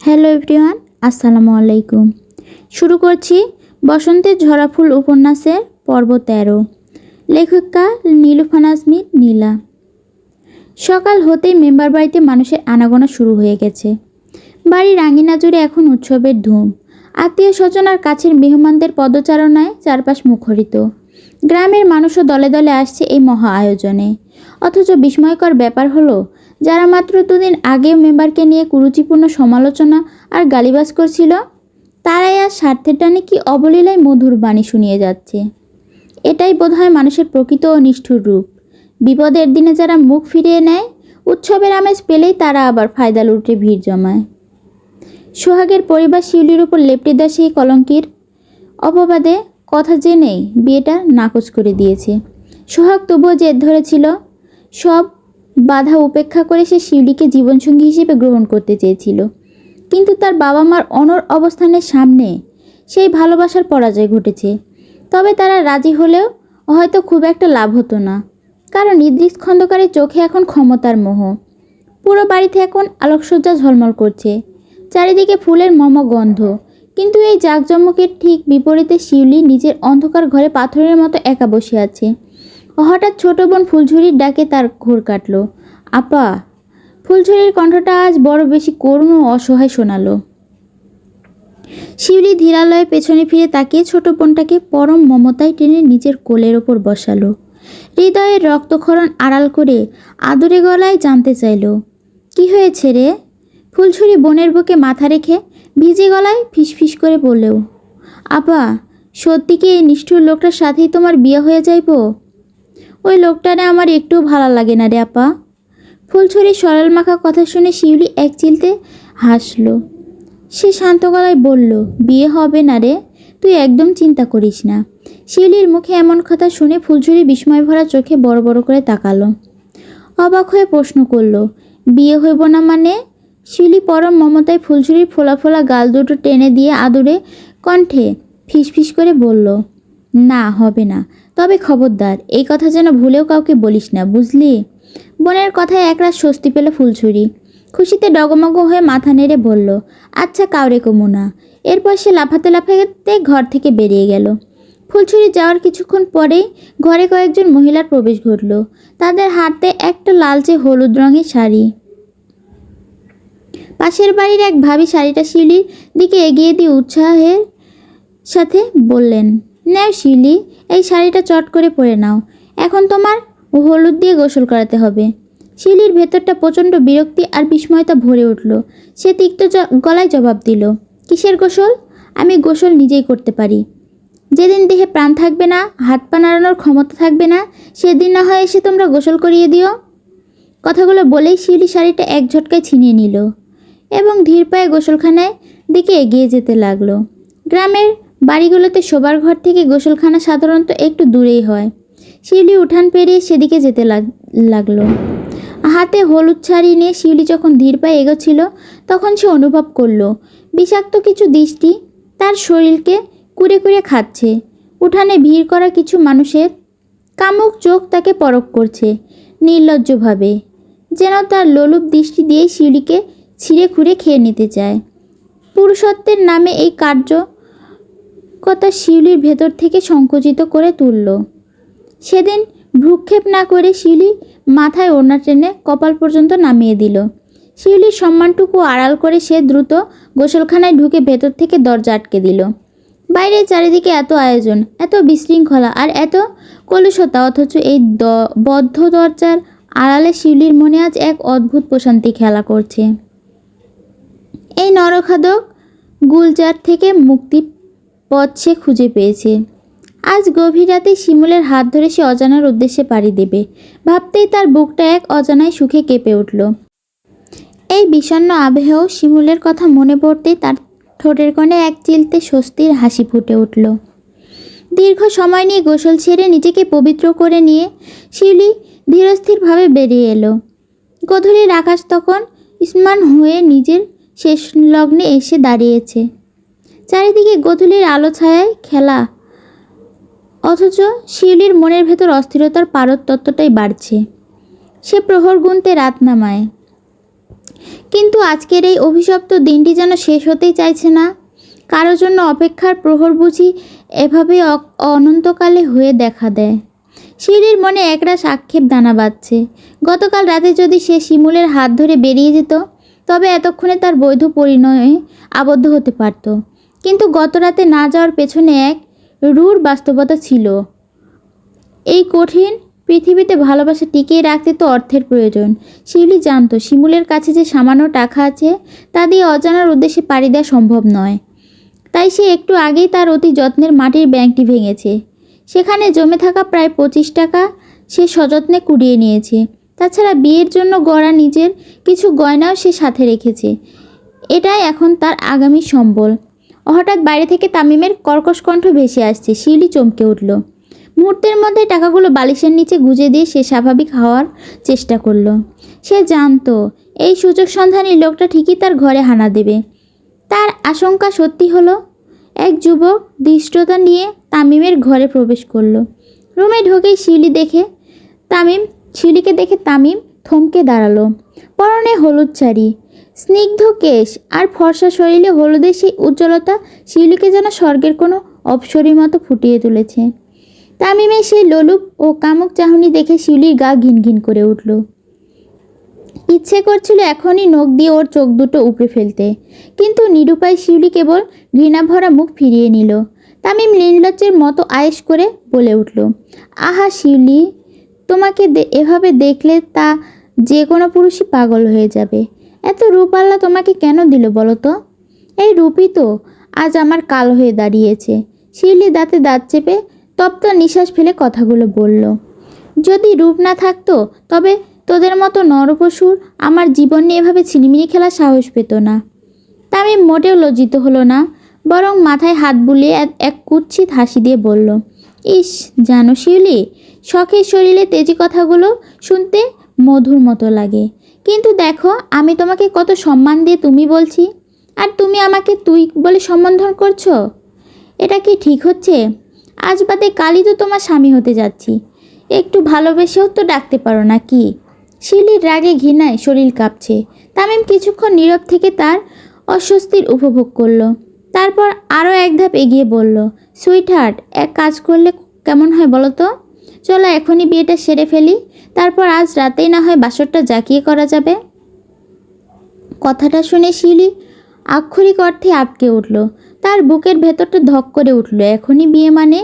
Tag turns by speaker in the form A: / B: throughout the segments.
A: Hello everyone, আসসালামু আলাইকুম। শুরু করছি বসন্তের ঝরা ফুল উপন্যাসের পর্ব 13। লেখিকা নীলুফা নাজনীন নীলা। সকাল হতেই মেম্বার বাড়িতে মানুষের আনাগোনা শুরু হয়ে গেছে। বাড়ির আঙিনা জুড়ে এখন উৎসবের ধুম। আত্মীয় স্বজন আর কাছের মেহমানদের পদচারণায় চারপাশ মুখরিত। গ্রামের মানুষও দলে দলে আসছে এই মহা আয়োজনে। অথচ বিস্ময়কর ব্যাপার হলো, যারা মাত্র দুদিন আগেও মেম্বারকে নিয়ে কুরুচিপূর্ণ সমালোচনা আর গালিবাজ করছিল, তারাই আজ স্বার্থের টানে কি অবলীলায় মধুর বাণী শুনিয়ে যাচ্ছে। এটাই বোধহয় মানুষের প্রকৃত ও নিষ্ঠুর রূপ। বিপদের দিনে যারা মুখ ফিরিয়ে নেয়, উৎসবের আমেজ পেলেই তারা আবার ফায়দা লুটে ভিড় জমায়। সোহাগের পরিবার শিউলির উপর লেপ্টে দেওয়া সেই কলঙ্কের অপবাদে কথা জেনেই বিয়েটা নাকচ করে দিয়েছে। সোহাগ তবুও জেদ ধরেছিল। সব বাধা উপেক্ষা করে সে শিউলিকে জীবনসঙ্গী হিসেবে গ্রহণ করতে চেয়েছিল, কিন্তু তার বাবা মার অনড় অবস্থানের সামনে সেই ভালোবাসার পরাজয় ঘটেছে। তবে তারা রাজি হলেও হয়তো খুব একটা লাভ হতো না, কারণ ইদ্রিস খন্দকারের চোখে এখন ক্ষমতার মোহ। পুরো বাড়িতে এখন আলোকসজ্জা ঝলমল করছে, চারিদিকে ফুলের গন্ধ। কিন্তু এই জাঁকজমকের ঠিক বিপরীতে শিউলি নিজের অন্ধকার ঘরে পাথরের মতো একা বসে আছে। হঠাৎ ছোট বোন ফুলঝুরির ডাকে তার ঘোর কাটল। আপা! ফুলঝুরির কণ্ঠটা আজ বড় বেশি করুণ ও অসহায় শোনালো। শিউলি ধীরালয়ে পেছনে ফিরে তাকিয়ে ছোট বোনটাকে পরম মমতায় টেনে নিজের কোলের ওপর বসালো। হৃদয়ের রক্তক্ষরণ আড়াল করে আদরে গলায় জানতে চাইল, কি হয়েছে রে? ফুলঝুরি বোনের বুকে মাথা রেখে ভিজে গলায় ফিসফিস করে বললেও, আপা, সত্যি কি এই নিষ্ঠুর লোকটার সাথেই তোমার বিয়ে হয়ে যাইব? ওই লোকটারে আমার একটু ভালো লাগে না রে আপা। ফুলছড়ির সরল মাখা কথা শুনে শিউলি এক চিলতে হাসলো। সে শান্ত গলায় বলল, বিয়ে হবে না রে, তুই একদম চিন্তা করিস না। শিউলির মুখে এমন কথা শুনে ফুলছড়ি বিস্ময় ভরা চোখে বড় বড় করে তাকালো। অবাক হয়ে প্রশ্ন করলো, বিয়ে হইব না মানে? শিউলি পরম মমতায় ফুলছড়ির ফোলা ফোলা গাল দুটো টেনে দিয়ে আদুরে কণ্ঠে ফিসফিস করে বলল, না, হবে না। তবে খবরদার এই কথা যেন ভুলেও কাউকে বলিস না, বুঝলি? বোনের কথায় একরাশ স্বস্তি পেল ফুলছুরি। খুশিতে ডগমগ হয়ে মাথা নেড়ে বলল, আচ্ছা, কাউরে কমু না। এরপর সে লাফাতে লাফাতে ঘর থেকে বেরিয়ে গেল। ফুলছুরি যাওয়ার কিছুক্ষণ পরেই ঘরে কয়েকজন মহিলার প্রবেশ ঘটল। তাদের হাতে একটা লালচে হলুদ রঙের শাড়ি। পাশের বাড়ির এক ভাবি শাড়িটা শিউলির দিকে এগিয়ে দিয়ে উৎসাহের সাথে বললেন, নাও শিউলি, এই শাড়িটা চট করে পরে নাও। এখন তোমার হলুদ দিয়ে গোসল করাতে হবে। শিউলির ভেতরটা প্রচণ্ড বিরক্তি আর বিস্ময়তা ভরে উঠল। সে তিক্ত গলায় জবাব দিল, কিসের গোসল? আমি গোসল নিজেই করতে পারি। যেদিন দেহে প্রাণ থাকবে না, হাত পা নাড়ানোর ক্ষমতা থাকবে না, সেদিন না হয় এসে তোমরা গোসল করিয়ে দিও। কথাগুলো বলেই শিউলি শাড়িটা এক ঝটকায় ছিনিয়ে নিল এবং ধীর পায়ে গোসলখানায় দিকে এগিয়ে যেতে লাগলো। গ্রামের বাড়িগুলোতে শোবার ঘর থেকে গোসলখানা সাধারণত একটু দূরেই হয়। শিউলি উঠান পেরিয়ে সেদিকে যেতে লাগলো। হাতে হলুদ শাড়ি নিয়ে শিউলি যখন ধীর পায়ে এগোচ্ছিল, তখন সে অনুভব করলো বিষাক্ত কিছু দৃষ্টি তার শরীরকে কুড়ে কুড়ে খাচ্ছে। উঠানে ভিড় করা কিছু মানুষের কামুক চোখ তাকে পরখ করছে নির্লজ্জভাবে, যেন তার লোলুপ দৃষ্টি দিয়ে শিউলিকে ছিঁড়ে খুঁড়ে খেয়ে নিতে চায়। পুরুষত্বের নামে এই কার্যকতা শিউলির ভেতর থেকে সংকুচিত করে তুলল। সেদিন ভ্রুক্ষেপ না করে শিউলি মাথায় ওড়না টেনে কপাল পর্যন্ত নামিয়ে দিল। শিউলির সম্মানটুকু আড়াল করে সে দ্রুত গোসলখানায় ঢুকে ভেতর থেকে দরজা আটকে দিল। বাইরে চারিদিকে এত আয়োজন, এত বিশৃঙ্খলা আর এত কলুষতা, অথচ এই বদ্ধ দরজার আড়ালে শিউলির মনে আজ এক অদ্ভুত প্রশান্তি খেলা করছে। এই নরখাদক গুলজার থেকে মুক্তি পথ সে খুঁজে পেয়েছে। আজ গভীর রাতে শিমুলের হাত ধরে সে অজানার উদ্দেশ্যে পাড়ি দেবে ভাবতেই তার বুকটা এক অজানায় সুখে কেঁপে উঠল। এই বিষণ্ণ আবহেও শিমুলের কথা মনে পড়তেই তার ঠোঁটের কোণে এক চিলতে স্বস্তির হাসি ফুটে উঠল। দীর্ঘ সময় নিয়ে গোসল ছেড়ে নিজেকে পবিত্র করে নিয়ে শিউলি ধীরস্থিরভাবে বেরিয়ে এলো। গধূলির আকাশ তখন স্নান হয়ে নিজের শেষ লগ্নে এসে দাঁড়িয়েছে। চারিদিকে গধূলির আলো ছায়ায় খেলা, অথচ শিউলির মনের ভেতর অস্থিরতার পারদ তত্ত্বটাই বাড়ছে। সে প্রহর গুনতে রাত নামায়, কিন্তু আজকের এই অভিশপ্ত দিনটি যেন শেষ হতেই চাইছে না। কারোর জন্য অপেক্ষার প্রহর বুঝি এভাবে অনন্তকালে হয়ে দেখা দেয়। শিউলির মনে একরাশ আক্ষেপ দানা বাঁধছে। গতকাল রাতে যদি সে শিমুলের হাত ধরে বেরিয়ে যেত, তবে এতক্ষণে তার বৈধ পরিণয়ে আবদ্ধ হতে পারত। কিন্তু গত রাতে না যাওয়ার পেছনে এক রূঢ় বাস্তবতা ছিল। এই কঠিন পৃথিবীতে ভালোবাসা টিকিয়ে রাখতে তো অর্থের প্রয়োজন। শিউলি জানত শিমুলের কাছে যে সামান্য টাকা আছে তা দিয়ে অজানার উদ্দেশ্যে পাড়ি দেওয়া সম্ভব নয়। তাই সে একটু আগেই তার অতি যত্নের মাটির ব্যাংকটি ভেঙেছে। সেখানে জমে থাকা প্রায় 25 টাকা সে সযত্নে কুড়িয়ে নিয়েছে। তাছাড়া বিয়ের জন্য গড়া নিজের কিছু গয়নাও সে সাথে রেখেছে। এটাই এখন তার আগামী সম্বল। হঠাৎ বাইরে থেকে তামিমের কর্কশ কণ্ঠ ভেসে আসছে। শিউলি চমকে উঠল। মুহূর্তের মধ্যে টাকাগুলো বালিশের নিচে গুজে দিয়ে সে স্বাভাবিক হওয়ার চেষ্টা করলো। সে জানতো এই সুযোগ সন্ধানী লোকটা ঠিকই তার ঘরে হানা দেবে। তার আশঙ্কা সত্যি হলো। এক যুবক ধৃষ্টতা নিয়ে তামিমের ঘরে প্রবেশ করলো। রুমে ঢোকেই শিউলিকে দেখে তামিম থমকে দাঁড়ালো। পরনে হলুদ শাড়ি, স্নিগ্ধ কেশ আর ফর্সা শরীরে হলুদের সেই উজ্জ্বলতা শিউলিকে যেন স্বর্গের কোনো অপ্সরীর মতো ফুটিয়ে তুলেছে। তামিমের সেই লোলুপ ও কামুক চাহনি দেখে শিউলির গা ঘিনঘিন করে উঠল। ইচ্ছে করছিল এখনই নখ দিয়ে ওর চোখ দুটো উপড়ে ফেলতে, কিন্তু নিরুপায় শিউলি কেবল ঘৃণাভরা মুখ ফিরিয়ে নিল। তামিম নির্লজ্জের মতো আয়েশ করে বলে উঠল, আহা শিউলি, তোমাকে এভাবে দেখলে তা যে কোনো পুরুষই পাগল হয়ে যাবে। এত রূপ আল্লাহ তোমাকে কেন দিল বলো তো? এই রূপই তো আজ আমার কাল হয়ে দাঁড়িয়েছে। শিউলি দাঁতে দাঁত চেপে তপ্ত নিঃশ্বাস ফেলে কথাগুলো বলল। যদি রূপ না থাকতো তবে তোদের মতো নরপশুর আমার জীবন নিয়ে এভাবে ছিনিমিনি খেলার সাহস পেত না। তামিম মোটেও লজ্জিত হলো না, বরং মাথায় হাত বুলিয়ে এক কুৎসিত হাসি দিয়ে বলল, ইস জানো শিউলি, শখের শরীরে তেজি কথাগুলো শুনতে মধুর মতো লাগে। কিন্তু দেখো আমি তোমাকে কত সম্মান দিয়ে তুমি বলছি, আর তুমি আমাকে তুই বলে সম্বোধন করছো। এটা কি ঠিক হচ্ছে? আজ বাদে কালই তো তোমার স্বামী হতে যাচ্ছি, একটু ভালোবেসেও তো ডাকতে পারো না কি? শিউলির রাগে ঘৃণায় শরীর কাঁপছে। তামিম কিছুক্ষণ নীরব থেকে তার অস্বস্তির উপভোগ করলো। তারপর আরও এক ধাপ এগিয়ে বলল, সুইট হার্ট, এক কাজ করলে কেমন হয় বলো তো? চলো এখনই বিয়েটা সেরে ফেলি, তারপর আজ রাতেই না হয় বাসরটা জাঁকিয়ে করা যাবে। কথাটা শুনে শিউলি আক্ষরিক অর্থে আটকে উঠল। তার বুকের ভেতরটা ধক করে উঠল। এখনই বিয়ে মানে?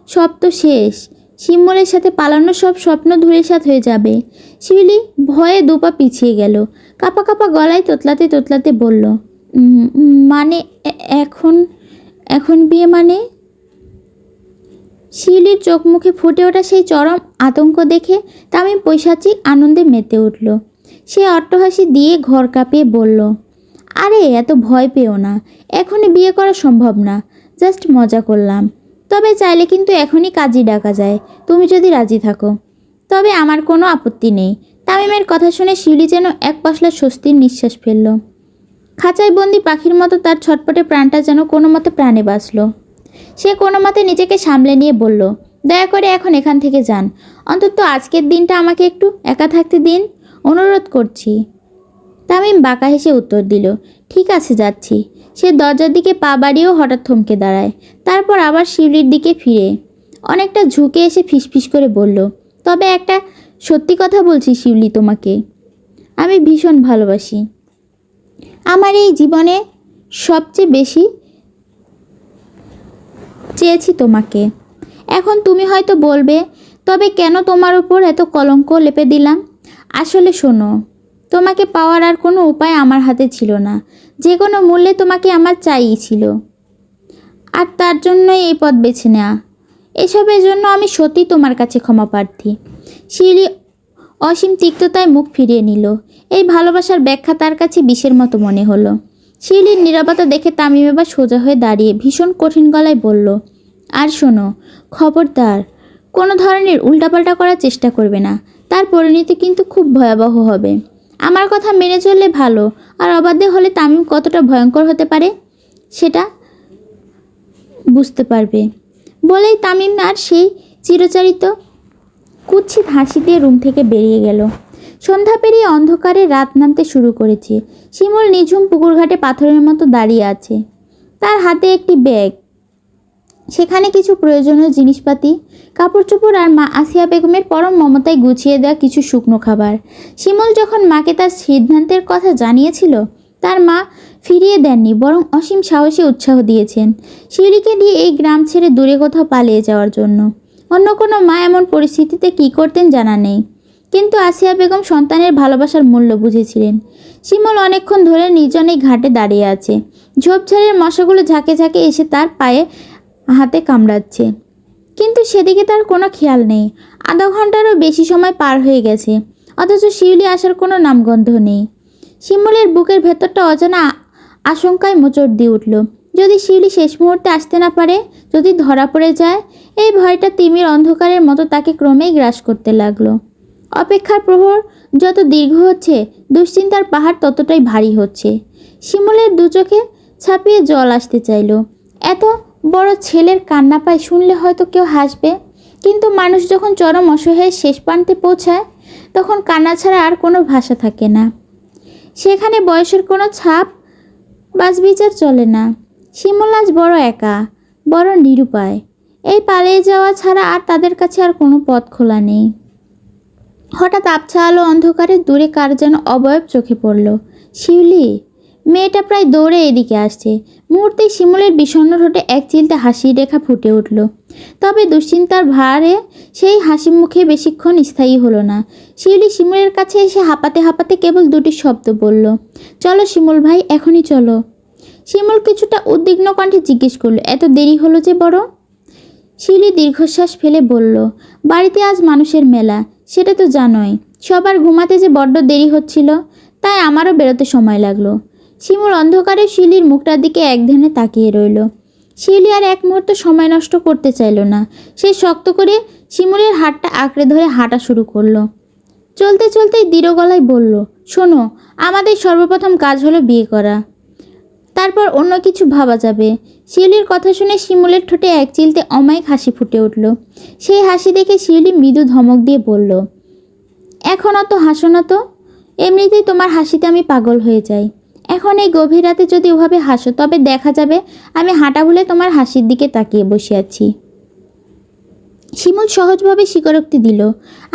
A: সব তো শেষ। শিমুলের সাথে পালানো সব স্বপ্ন ধূলিসাৎ হয়ে যাবে। শিউলি ভয়ে দুপা পিছিয়ে গেল। কাঁপা কাঁপা গলায় তোতলাতে তোতলাতে বলল, মানে এখন এখন বিয়ে মানে? শিউলির চোখ মুখে ফুটে ওঠা সেই চরম আতঙ্ক দেখে তামিম পৈশাচিক আনন্দে মেতে উঠল। সে অট্টহাসি দিয়ে ঘর কাঁপিয়ে বলল, আরে এত ভয় পেও না, এখনই বিয়ে করা সম্ভব না, জাস্ট মজা করলাম। তবে চাইলে কিন্তু এখনই কাজী ডাকা যায়, তুমি যদি রাজি থাকো। তবে আমার কোনো আপত্তি নেই। তামিমের কথা শুনে শিউলি যেন এক পশলা স্বস্তির নিঃশ্বাস ফেলল। খাঁচায় বন্দি পাখির মতো তার ছটপটে প্রাণটা যেন কোনো মতে প্রাণে বাঁচল। সে কোনো মতে নিজেকে সামলে নিয়ে বলল, দয়া করে এখন এখান থেকে যান, অন্তত আজকের দিনটা আমাকে একটু একা থাকতে দিন, অনুরোধ করছি। তামিম বাঁকা হেসে উত্তর দিল, ঠিক আছে যাচ্ছি। সে দরজার দিকে পা বাড়িয়েও হঠাৎ থমকে দাঁড়ায়। তারপর আবার শিউলির দিকে ফিরে অনেকটা ঝুঁকে এসে ফিসফিস করে বলল, তবে একটা সত্যি কথা বলছি শিউলি, তোমাকে আমি ভীষণ ভালোবাসি। আমার এই জীবনে সবচেয়ে বেশি চেয়েছি তোমাকে। এখন তুমি হয়তো বলবে, তবে কেন তোমার উপর এত কলঙ্ক লেপে দিলাম? আসলে শোনো, তোমাকে পাওয়ার আর কোনো উপায় আমার হাতে ছিল না। যে কোনো মূল্যে তোমাকে আমার চাইই ছিল, আর তার জন্যই এই পথ বেছে নেওয়া। এসবের জন্য আমি সত্যি তোমার কাছে ক্ষমা প্রার্থী। শিউলি অসীম তিক্ততায় মুখ ফিরিয়ে নিল। এই ভালোবাসার ব্যাখ্যা তার কাছে বিষের মতো মনে হলো। শিউলির নীরবতা দেখে তামিম এবার সোজা হয়ে দাঁড়িয়ে ভীষণ কঠিন গলায় বলল, আর শোনো, খবরদার কোনো ধরনের উল্টাপাল্টা করার চেষ্টা করবে না, তার পরিণতি কিন্তু খুব ভয়াবহ হবে। আমার কথা মেনে চললে ভালো, আর অবাধ্য হলে তামিম কতটা ভয়ঙ্কর হতে পারে সেটা বুঝতে পারবে। বলেই তামিম আর সেই চিরচারিত কুৎসিত হাসি দিয়ে রুম থেকে বেরিয়ে গেল। সন্ধ্যা পেরিয়ে অন্ধকারে রাত নামতে শুরু করেছে। শিমুল নিঝুম পুকুরঘাটে পাথরের মতো দাঁড়িয়ে আছে। তার হাতে একটি ব্যাগ, সেখানে কিছু প্রয়োজনীয় জিনিসপাতি, কাপড় চোপড় আর মা আসিয়া বেগমের পরম মমতায় গুছিয়ে দেওয়া কিছু শুকনো খাবার। শিমুল যখন মাকে তার সিদ্ধান্তের কথা জানিয়েছিল, তার মা ফিরিয়ে দেননি, বরং অসীম সাহসী উৎসাহ দিয়েছেন শিউলিকে নিয়ে এই গ্রাম ছেড়ে দূরে কোথাও পালিয়ে যাওয়ার জন্য। অন্য কোনো মা এমন পরিস্থিতিতে কী করতেন জানা নেই, কিন্তু আসিয়া বেগম সন্তানের ভালোবাসার মূল্য বুঝেছিলেন। শিমুল অনেকক্ষণ ধরে নির্জনেই ঘাটে দাঁড়িয়ে আছে। ঝোপঝাড়ের মশাগুলো ঝাঁকে ঝাঁকে এসে তার পায়ে হাতে কামড়াচ্ছে, কিন্তু সেদিকে তার কোনো খেয়াল নেই। আধা ঘন্টারও বেশি সময় পার হয়ে গেছে, অথচ শিউলি আসার কোনো নামগন্ধ নেই। শিমুলের বুকের ভেতরটা অজানা আশঙ্কায় মোচড় দিয়ে উঠল। যদি শিউলি শেষ মুহূর্তে আসতে না পারে, যদি ধরা পড়ে যায়, এই ভয়টা তিমির অন্ধকারের মতো তাকে ক্রমেই গ্রাস করতে লাগলো। অপেক্ষার প্রহর যত দীর্ঘ হচ্ছে, দুশ্চিন্তার পাহাড় ততটাই ভারী হচ্ছে। শিমুলের দু চোখে ছাপিয়ে জল আসতে চাইল। এত বড় ছেলের কান্না পায় শুনলে হয়তো কেউ হাসবে, কিন্তু মানুষ যখন চরম অসহায়ের শেষ প্রান্তে পৌঁছায়, তখন কান্না ছাড়া আর কোনো ভাষা থাকে না। সেখানে বয়সের কোনো ছাপ বাছবিচার চলে না। শিমুল আজ বড় একা, বড় নিরুপায়। এই পালিয়ে যাওয়া ছাড়া আর তাদের কাছে আর কোনো পথ খোলা নেই। হঠাৎ আবছা আলো অন্ধকারে দূরে কার যেন অবয়ব চোখে পড়ল। শিউলি! মেয়েটা প্রায় দৌড়ে এদিকে আসছে। মুহূর্তেই শিমুলের বিষণ্ণ ঠোঁটে এক চিলতে হাসির রেখা ফুটে উঠল। তবে দুশ্চিন্তার ভারে সেই হাসি মুখে বেশিক্ষণ স্থায়ী হলো না। শিউলি শিমুলের কাছে এসে হাঁপাতে হাঁপাতে কেবল দুটি শব্দ বলল, চলো শিমুল ভাই, এখনই চলো। শিমুল কিছুটা উদ্বিগ্ন কণ্ঠে জিজ্ঞেস করলো, এত দেরি হলো যে বড়? শিউলি দীর্ঘশ্বাস ফেলে বলল, বাড়িতে আজ মানুষের মেলা, সেটা তো জানোই। সবার ঘুমাতে যে বড্ড দেরি হচ্ছিল, তাই আমারও বেরোতে সময় লাগলো। শিমুল অন্ধকারে শিউলির মুখটার দিকে একধ্যানে তাকিয়ে রইল। শিউলি আর এক মুহূর্ত সময় নষ্ট করতে চাইল না। সে শক্ত করে শিমুলের হাতটা আঁকড়ে ধরে হাঁটা শুরু করলো। চলতে চলতেই দৃঢ় গলায় বলল, শোনো, আমাদের সর্বপ্রথম কাজ হলো বিয়ে করা, তারপর অন্য কিছু ভাবা যাবে। শিউলির কথা শুনে শিমুলের ঠোঁটে এক চিলতে অমায়িক হাসি ফুটে উঠল। সেই হাসি দেখে শিউলি মৃদু ধমক দিয়ে বলল, এখন অত হাসো না তো, এমনিতেই তোমার হাসিতে আমি পাগল হয়ে যাই। এখন এই গভীর রাতে যদি ওভাবে হাসো, তবে দেখা যাবে আমি হাঁটা ভুলে তোমার হাসির দিকে তাকিয়ে বসে আছি। শিমুল সহজভাবে স্বীকারোক্তি দিল,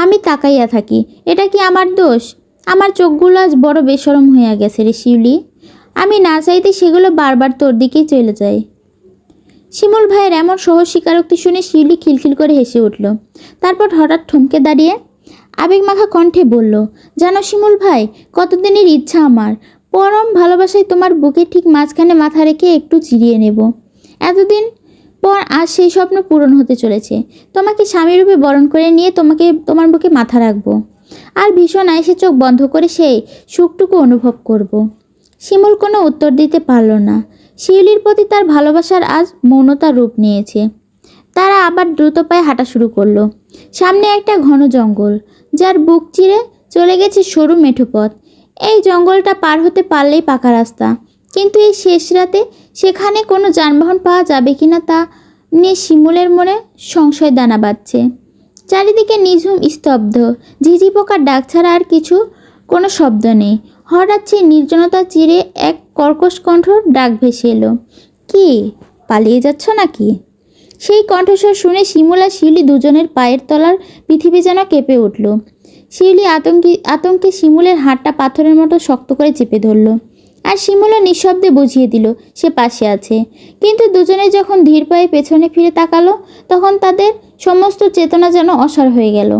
A: আমি তাকাইয়া থাকি, এটা কি আমার দোষ? আমার চোখগুলো আজ বড় বেশরম হইয়া গেছে রে শিউলি। আমি না চাইতে সেগুলো বারবার তোর দিকেই চলে যায়। শিমুল ভাইয়ের এমন সহজ স্বীকারোক্তি শুনে শিউলি খিলখিল করে হেসে উঠল। তারপর হঠাৎ থমকে দাঁড়িয়ে আবেগমাখা কণ্ঠে বলল, জানো শিমুল ভাই, কতদিনের ইচ্ছা আমার, পরম ভালোবাসায় তোমার বুকে ঠিক মাঝখানে মাথা রেখে একটু চিরিয়ে নেব। এতদিন পর আজ সেই স্বপ্ন পূরণ হতে চলেছে। তোমাকে স্বামীরূপে বরণ করে নিয়ে তোমার বুকে মাথা রাখবো, আর ভীষণ আয়েসে চোখ বন্ধ করে সেই সুখটুকু অনুভব করব। শিমুল কোনো উত্তর দিতে পারল না। শিউলির প্রতি তার ভালোবাসার আজ মৌনতার রূপ নিয়েছে। তারা আবার দ্রুত পায়ে হাঁটা শুরু করলো। সামনে একটা ঘন জঙ্গল, যার বুক চিরে চলে গেছে সরু মেঠো পথ। এই জঙ্গলটা পার হতে পারলেই পাকা রাস্তা, কিন্তু এই শেষ রাতে সেখানে কোনো যানবাহন পাওয়া যাবে কিনা তা নিয়ে শিমুলের মনে সংশয় দানা বাঁধছে। চারিদিকে নিঝুম স্তব্ধ, ঝিঝি পোকার ডাক ছাড়া আর কোনো শব্দ নেই। হঠাৎ সেই নির্জনতা চিরে এক কর্কশ কণ্ঠ ডাক ভেসে এলো, কি পালিয়ে যাচ্ছ নাকি? সেই কণ্ঠস্বর শুনে শিমুল আর শিউলি দুজনের পায়ের তলার পৃথিবী যেন কেঁপে উঠল। শিউলি আতঙ্কে শিমুলের হাতটা পাথরের মতো শক্ত করে চেপে ধরল, আর শিমুলও নিঃশব্দে বুঝিয়ে দিল সে পাশে আছে। কিন্তু দুজনে যখন ধীর পায়ে পেছনে ফিরে তাকালো, তখন তাদের সমস্ত চেতনা যেন অসাড় হয়ে গেল।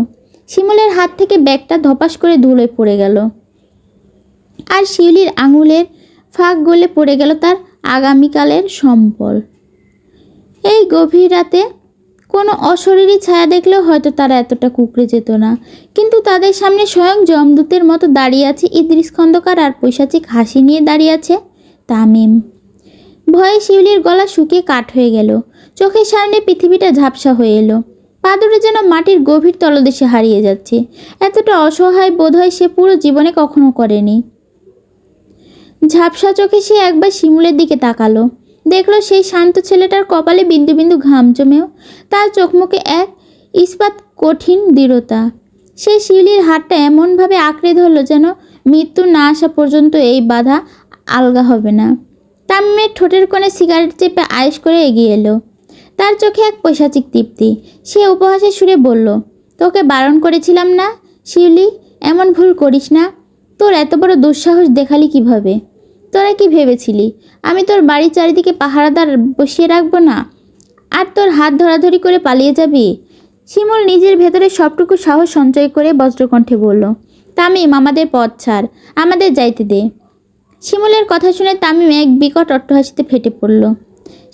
A: শিমুলের হাত থেকে ব্যাগটা ধপাস করে ধুলোয় পড়ে গেল, আর শিউলির আঙুলের ফাঁক গলে পড়ে গেল তার আগামীকালের সম্বল। এই গভীর রাতে কোনো অশরীরী ছায়া দেখলেও হয়তো তারা এতটা কুঁকড়ে যেত না, কিন্তু তাদের সামনে স্বয়ং যমদূতের মতো দাঁড়িয়ে আছে ইদ্রিস খন্দকার, আর পৈশাচিক হাসি নিয়ে দাঁড়িয়ে আছে তামিম। ভয়ে শিউলির গলা শুকিয়ে কাঠ হয়ে গেল। চোখের সামনে পৃথিবীটা ঝাপসা হয়ে এলো। পা দুটো যেন মাটির গভীর তলদেশে হারিয়ে যাচ্ছে। এতটা অসহায় বোধ হয় সে পুরো জীবনে কখনো করেনি। ঝাপসা চোখে সে একবার শিমুলের দিকে তাকালো। দেখলো সেই শান্ত ছেলেটার কপালে বিন্দু বিন্দু ঘাম জমেও তার চোখ মুখে এক ইস্পাত কঠিন দৃঢ়তা। সে শিউলির হাতটা এমনভাবে আঁকড়ে ধরল যেন মৃত্যু না আসা পর্যন্ত এই বাধা আলগা হবে না। তামিমের ঠোঁটের কোণে সিগারেট চেপে আয়েশ করে এগিয়ে এলো। তার চোখে এক পৈশাচিক তৃপ্তি। সে উপহাসের সুরে বলল, তোকে বারণ করেছিলাম না শিউলি, এমন ভুল করিস না। তোর এত বড় দুঃসাহস দেখালি কিভাবে? তোরা কি ভেবেছিলি আমি তোর বাড়ির চারিদিকে পাহারাদার বসিয়ে রাখবো না আর তোর হাত ধরাধরি করে পালিয়ে যাবি? শিমুল নিজের ভেতরে সবটুকু সাহস সঞ্চয় করে বজ্রকণ্ঠে বলল, তামিম, আমাদের পথ ছাড়, আমাদের যাইতে দে। শিমুলের কথা শুনে তামিম এক বিকট অট্টহাসিতে ফেটে পড়ল।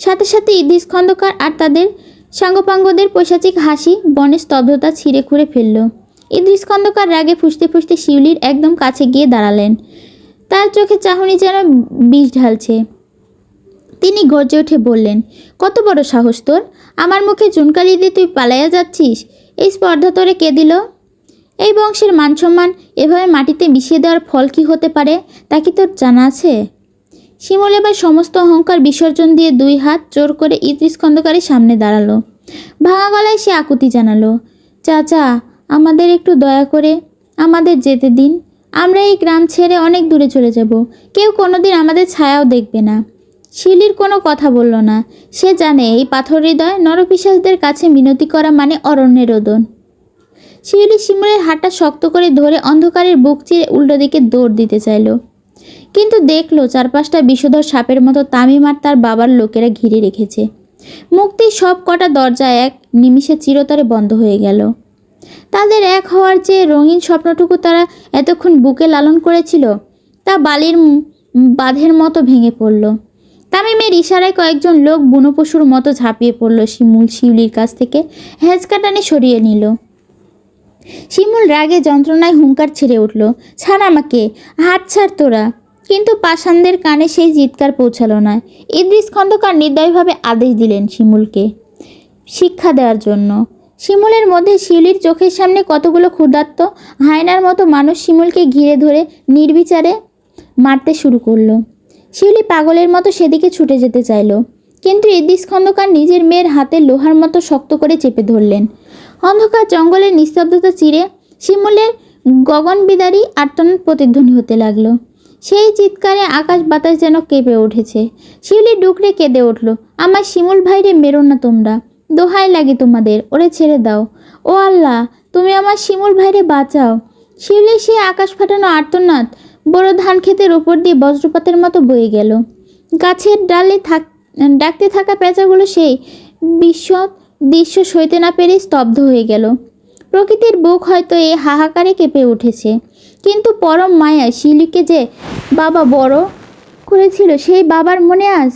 A: সাথে সাথে ইদ্রিস খন্দকার আর তাদের সাঙ্গপাঙ্গদের পৈশাচিক হাসি বনের স্তব্ধতা ছিঁড়ে খুঁড়ে ফেলল। ইদ্রিস খন্দকার রাগে ফুঁসতে ফুঁসতে শিউলির একদম কাছে গিয়ে দাঁড়ালেন। তার চোখে চাহনি যেন বিষ ঢালছে। তিনি গর্জে উঠে বললেন, কত বড় সাহস তোর! আমার মুখে চুনকালি দিয়ে তুই পালাইয়া যাচ্ছিস? এই স্পর্ধা তোরে কে দিল? এই বংশের মানসম্মান এভাবে মাটিতে মিশিয়ে দেওয়ার ফল কী হতে পারে তা কি তোর জানা আছে? শিমুল এবার সমস্ত অহংকার বিসর্জন দিয়ে দুই হাত জোর করে ইদ্রিস খন্দকারের সামনে দাঁড়ালো। ভাঙা গলায় সে আকুতি জানালো, চাচা, আমাদের একটু দয়া করে আমাদের যেতে দিন। আমরা এই গ্রাম ছেড়ে অনেক দূরে চলে যাব। কেউ কোনোদিন আমাদের ছায়াও দেখবে না। শিউলির কোনো কথা বলল না। সে জানে এই পাথর হৃদয় নরপিশাচদের কাছে মিনতি করা মানে অরণ্যে রোদন। শিউলি শিমুলের হাতটা শক্ত করে ধরে অন্ধকারের বুক চিরে উল্টো দিকে দৌড় দিতে চাইল, কিন্তু দেখলো চারপাশটা বিষধর সাপের মতো তামিম আর তার বাবার লোকেরা ঘিরে রেখেছে। মুক্তির সব কটা দরজা এক নিমিষে চিরতরে বন্ধ হয়ে গেল। তাদের এক হওয়ার যে রঙিন স্বপ্নটুকু তারা এতক্ষণ বুকে লালন করেছিল তা বালির বাঁধের মতো ভেঙে পড়ল। তামিমের ইশারায় কয়েকজন লোক বুনো পশুর মতো ঝাঁপিয়ে পড়ল শিউলির কাছ থেকে হ্যাঁচকা টানে সরিয়ে নিল। শিমুল রাগে যন্ত্রণায় হুঙ্কার ছেড়ে উঠল, ছাড় আমাকে, হাত ছাড় তোরা। কিন্তু পাষাণদের কানে সেই চিৎকার পৌঁছালো না। ইদ্রিস খন্দকার নির্দয়ভাবে আদেশ দিলেন শিমুলকে শিক্ষা দেওয়ার জন্য। শিমুলের মধ্যে শিউলির চোখের সামনে কতগুলো ক্ষুধার্ত হায়নার মতো মানুষ শিমুলকে ঘিরে ধরে নির্বিচারে মারতে শুরু করলো। শিউলি পাগলের মতো সেদিকে ছুটে যেতে চাইল, কিন্তু ইদ্রিস খন্দকার নিজের মেয়ের হাতে লোহার মতো শক্ত করে চেপে ধরলেন। অন্ধকার জঙ্গলের নিস্তব্ধতা চিরে শিমুলের গগনবিদারী আর্তনাদ প্রতিধ্বনি হতে লাগলো। সেই চিৎকারে আকাশ বাতাস যেন কেঁপে উঠেছে। শিউলি ডুকরে কেঁদে উঠল, আমার শিমুল ভাইরে মেরো না তোমরা, দোহাই লাগে তোমাদের, ওরে ছেড়ে দাও। ও আল্লাহ, তুমি আমার শিমুল ভাইরে বাঁচাও। শিউলি সেই আকাশ ফাটানো আর্তনাদ বড় ধান ক্ষেতের ওপর দিয়ে বজ্রপাতের মতো বয়ে গেল। গাছের ডালে ডাকতে থাকা পেঁচাগুলো সেই বিশদ দৃশ্য সইতে না পেরে স্তব্ধ হয়ে গেল। প্রকৃতির বুক হয়তো এই হাহাকারে কেঁপে উঠেছে, কিন্তু পরম মায়া শিউলিকে যে বাবা বড় করেছিল সেই বাবার মনে আজ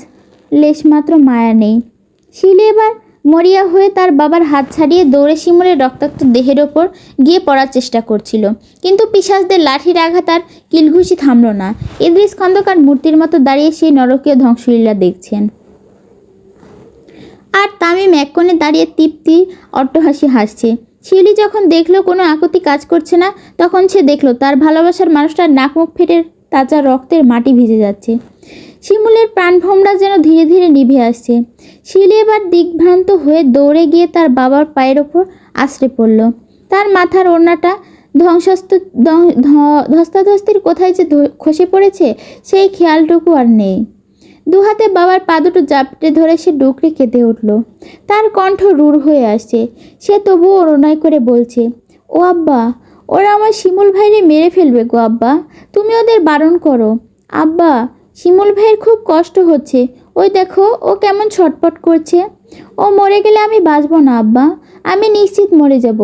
A: লেশমাত্র মায়া নেই। শিউলি এবার মরিয়া হয়ে তার বাবার হাত ছাড়িয়ে দৌড়ে শিমুলের রক্তাক্ত দেহের ওপর গিয়ে পড়ার চেষ্টা করছিল, কিন্তু পিশাচদের লাঠির আঘাত আর কিলঘুষি থামল না। ইদ্রিস খন্দকার মূর্তির মতো দাঁড়িয়ে সেই নরকীয় ধ্বংসলীলা দেখছেন, আর তামিম এক কোণে দাঁড়িয়ে তৃপ্তি অট্টহাসি হাসছে। শিউলি যখন দেখলো কোনো আকুতি কাজ করছে না, তখন সে দেখলো তার ভালোবাসার মানুষটার নাক মুখ ফেটে তাজা রক্তের মাটি ভিজে যাচ্ছে। শিমুলের প্রাণভোমরা যেন ধীরে ধীরে নিভে আসছে। শিউলি এবার দিগ্ভ্রান্ত হয়ে দৌড়ে গিয়ে তার বাবার পায়ের ওপর আশ্রে পড়ল। তার মাথার ওড়নাটা ধস্তাধস্তির কোথায় যে খসে পড়েছে সেই খেয়ালটুকু আর নেই। দুহাতে বাবার পা দুটো জাপটে ধরে সে ডুকরে কেঁদে উঠল। তার কণ্ঠ রূঢ় হয়ে আসছে। সে তবুও অনুনয় করে বলছে, ও আব্বা, ওরা আমার শিমুল ভাইরে মেরে ফেলবে গো আব্বা, তুমি ওদের বারণ করো। আব্বা, শিমুল ভাইয়ের খুব কষ্ট হচ্ছে, ওই দেখো ও কেমন ছটপট করছে। ও মরে গেলে আমি বাঁচব না আব্বা, আমি নিশ্চিত মরে যাব।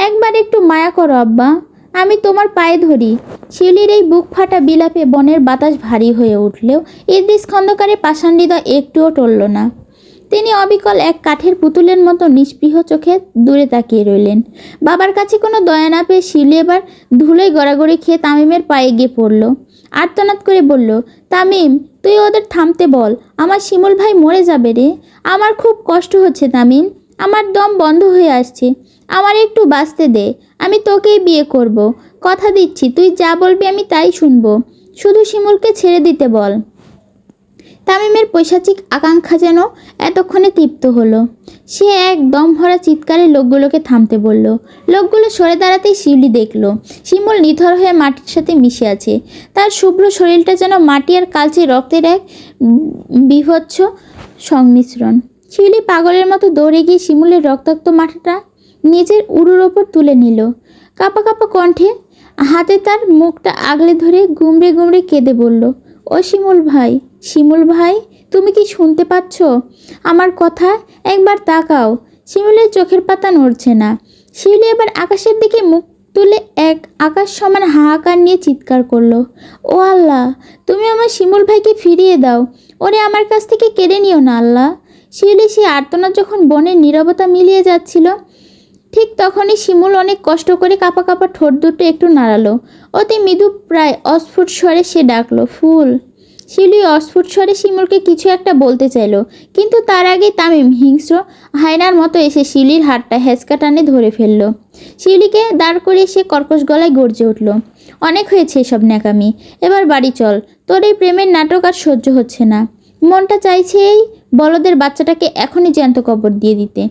A: একবার একটু মায়া করো আব্বা, আমি তোমার পায়ে ধরি। শিউলির এই বুক ফাটা বিলাপে বনের বাতাস ভারী হয়ে উঠলেও ইদ্রিস খন্দকারের পাষাণ হৃদয় একটুও টলল না। তিনি অবিকল এক কাঠের পুতুলের মতো নিস্পৃহ চোখে দূরে তাকিয়ে রইলেন। বাবার কাছে কোনো দয়া না পেয়ে শিউলি এবার ধুলোয় গড়াগড়ি খেয়ে তামিমের পায়ে গিয়ে পড়ল। আর্তনাদ করে বলল, তামিম, তুই ওদের থামতে বল, আমার শিমুল ভাই মরে যাবে রে। আমার খুব কষ্ট হচ্ছে তামিম, আমার দম বন্ধ হয়ে আসছে, আমার একটু বাঁচতে দে, আমি তোকেই বিয়ে করব, কথা দিচ্ছি, তুই যা বলবি আমি তাই শুনবো, শুধু শিমুলকে ছেড়ে দিতে বল। তামিমের পৈশাচিক আকাঙ্ক্ষা যেন এতক্ষণে তৃপ্ত হলো। সে এক দম ভরা চিৎকারে লোকগুলোকে থামতে বলল। লোকগুলো সরে দাঁড়াতেই শিউলি দেখল শিমুল নিথর হয়ে মাটির সাথে মিশে আছে। তার শুভ্র শরীরটা যেন মাটি আর কালচে রক্তের এক বীভৎস সংমিশ্রণ। শিউলি পাগলের মতো দৌড়ে গিয়ে শিমুলের রক্তাক্ত মাথাটা নিজের উরুর ওপর তুলে নিল। কাঁপা কাঁপা কণ্ঠে হাতে তার মুখটা আগলে ধরে গুমড়ে গুমড়ে কেঁদে বলল, ও শিমুল ভাই, শিমুল ভাই, তুমি কি শুনতে পাচ্ছ আমার কথা? একবার তাকাও। শিমুলের চোখের পাতা নড়ছে না। শিউলি এবার আকাশের দিকে মুখ তুলে এক আকাশ সমান হাহাকার নিয়ে চিৎকার করলো, ও আল্লাহ, তুমি আমার শিমুল ভাইকে ফিরিয়ে দাও, ওরে আমার কাছ থেকে কেড়ে নিও না আল্লাহ। শিউলি সেই আর্তনাদ যখন বনের নীরবতা মিলিয়ে যাচ্ছিল, ঠিক তখনই শিমুল অনেক কষ্ট করে কাঁপা কাঁপা ঠোঁট দুটো একটু নাড়ালো। অতি মৃদু প্রায় অস্ফুট স্বরে সে ডাকলো, ফুল। শিউলি অস্ফুট স্বরে শিমুলকে কিছু একটা বলতে চাইল, কিন্তু তার আগে তামিম হিংস্র হায়নার মতো এসে শিউলির হাতটা হেঁচকা টানে ধরে ফেলল। শিউলিকে দাঁড় করিয়ে সে কর্কশ গলায় গর্জে উঠল, অনেক হয়েছে এসব ন্যাকামি, এবার বাড়ি চল, তোর এই প্রেমের নাটক আর সহ্য হচ্ছে না। মনটা চাইছে এই বলদের বাচ্চাটাকে এখনই জ্যান্ত কবর দিয়ে দিতে।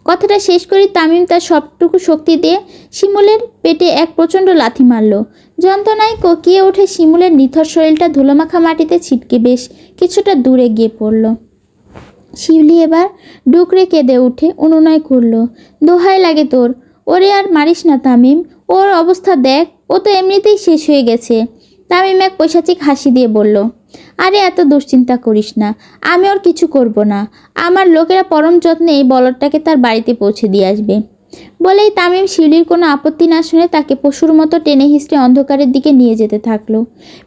A: কথাটা শেষ করে তামিম তার সবটুকু শক্তি দিয়ে শিমুলের পেটে এক প্রচণ্ড লাথি মারল। যন্ত্রণায় কোকিয়ে ওঠে শিমুলের নিথর শরীরটা ধুলোমাখা মাটিতে ছিটকে বেশ কিছুটা দূরে গিয়ে পড়ল। শিউলি এবার ডুকরে কেঁদে উঠে অনুনয় করল, দোহাই লাগে তোর, ওরে আর মারিস না তামিম, ওর অবস্থা দেখ, ও তো এমনিতেই শেষ হয়ে গেছে। তামিম এক পৈশাচিক হাসি দিয়ে বলল, আরে এত দুশ্চিন্তা করিস না, আমি ওর কিছু করব না, আমার লোকেরা পরম যত্নে এই বলদটাকে তার বাড়িতে পৌঁছে দিয়ে আসবে। বলেই তামিম শিউলির কোনো আপত্তি না শুনে তাকে পশুর মতো টেনে হিঁচড়ে অন্ধকারের দিকে নিয়ে যেতে থাকলো।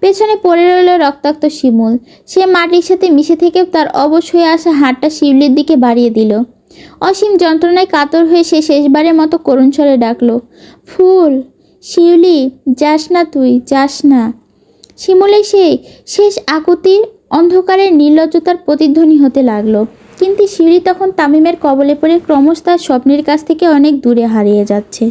A: পেছনে পড়ে রইল রক্তাক্ত শিমুল। সে মাটির সাথে মিশে থেকেও তার অবশ হয়ে আসা হাতটা শিউলির দিকে বাড়িয়ে দিল। অসীম যন্ত্রণায় কাতর হয়ে সে শেষবারের মতো করুণ স্বরে ডাকলো, ফুল। শিউলি, যাস না তুই, যাস না। শিমুলের সেই শেষ আকুতির অন্ধকারের নির্লজ্জতার প্রতিধ্বনি হতে লাগলো। কিন্তু শিউলি তখন তামিমের কবলে পড়ে ক্রমশ তার স্বপ্নের কাছ থেকে অনেক দূরে হারিয়ে যাচ্ছে।